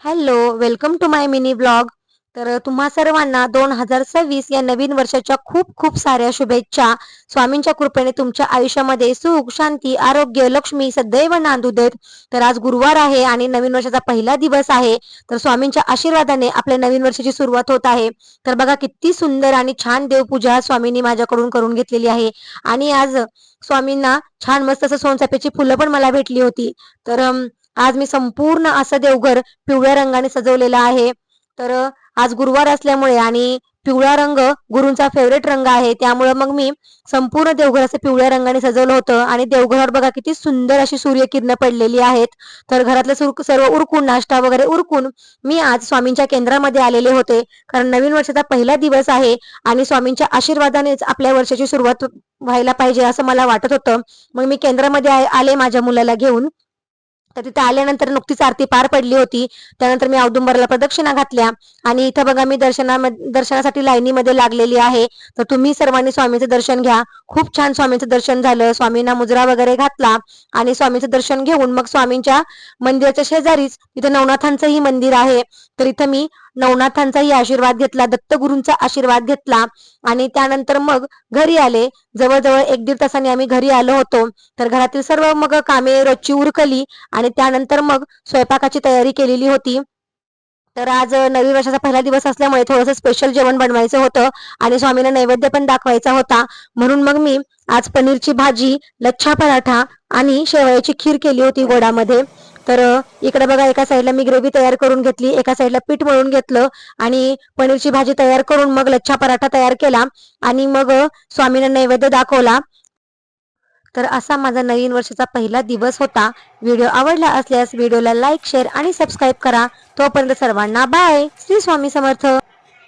Hello, welcome to my mini blog. तर तुम्हा सर्वांना 2026 या नवीन वर्षाच्या खूप खूप साऱ्या शुभेच्छा. स्वामींच्या कृपेने तुमच्या आयुष्यामध्ये सुख, शांती, आरोग्य, लक्ष्मी सदैव नांदू देत. तर आज गुरुवार आहे आणि नवीन वर्षाचा पहिला दिवस आहे. तर स्वामींच्या आशीर्वादाने आपल्या नवीन वर्षाची सुरुवात होत आहे. तर बघा किती सुंदर आणि छान देवपूजा स्वामींनी माझ्याकडून करून घेतलेली आहे. आणि आज स्वामींना छान मस्त असं सोनचाफ्याची फुलं पण मला भेटली होती. तर आज मी संपूर्ण असं देवघर पिवळ्या रंगाने सजवलेलं आहे. तर आज गुरुवार असल्यामुळे आणि पिवळा रंग गुरूंचा फेवरेट रंग आहे, त्यामुळे मग मी संपूर्ण देवघर असं पिवळ्या रंगाने सजवलं होतं. आणि देवघरावर बघा किती सुंदर अशी सूर्यकिरणं पडलेली आहेत. तर घरातलं सर्व उरकून, नाश्ता वगैरे उरकून मी आज स्वामींच्या केंद्रामध्ये आलेले होते, कारण नवीन वर्षाचा पहिला दिवस आहे आणि स्वामींच्या आशीर्वादानेच आपल्या वर्षाची सुरुवात व्हायला पाहिजे असं मला वाटत होतं. मग मी केंद्रामध्ये आले माझ्या मुलाला घेऊन. तर तिथे आल्यानंतर नुकतीच आरती पार पडली होती. त्यानंतर मी औदुंबरला प्रदक्षिणा घातल्या आणि इथं बघा मी दर्शनासाठी लाईनीमध्ये लागलेली आहे. तर तुम्ही सर्वांनी स्वामीचं दर्शन घ्या. खूप छान स्वामींचं दर्शन झालं. स्वामींना मुजरा वगैरे घातला आणि स्वामींचं दर्शन घेऊन मग स्वामींच्या मंदिराच्या शेजारीच इथं नवनाथांचंही मंदिर आहे. तर इथं मी नवनाथांचाही आशीर्वाद घेतला, दत्तगुरूंचा आशीर्वाद घेतला आणि त्यानंतर मग घरी आले. जवळजवळ 1-1.5 तासांनी आम्ही घरी आलो होतो. तर घरातील सर्व मग कामे रोजची उरकली आणि त्यानंतर मग स्वयंपाकाची तयारी केलेली होती. तर आज नवीन वर्षाचा पहिला दिवस असल्यामुळे थोडंसं स्पेशल जेवण बनवायचं होतं आणि स्वामींना नैवेद्य पण दाखवायचा होता. म्हणून मग मी आज पनीरची भाजी, लच्छा पराठा आणि शेवयाची खीर केली होती गोडामध्ये. तर इकडे बघा एका साईडला मी ग्रेव्ही तयार करून घेतली, एका साईडला पीठ मळून घेतलं आणि पनीरची भाजी तयार करून मग लच्छा पराठा तयार केला आणि मग स्वामींना नैवेद्य दाखवला. तर असा माझा नवीन वर्षाचा पहिला दिवस होता. व्हिडिओ आवडला असल्यास व्हिडिओला लाईक, शेअर आणि सबस्क्राईब करा. तोपर्यंत सर्वांना बाय. श्री स्वामी समर्थ.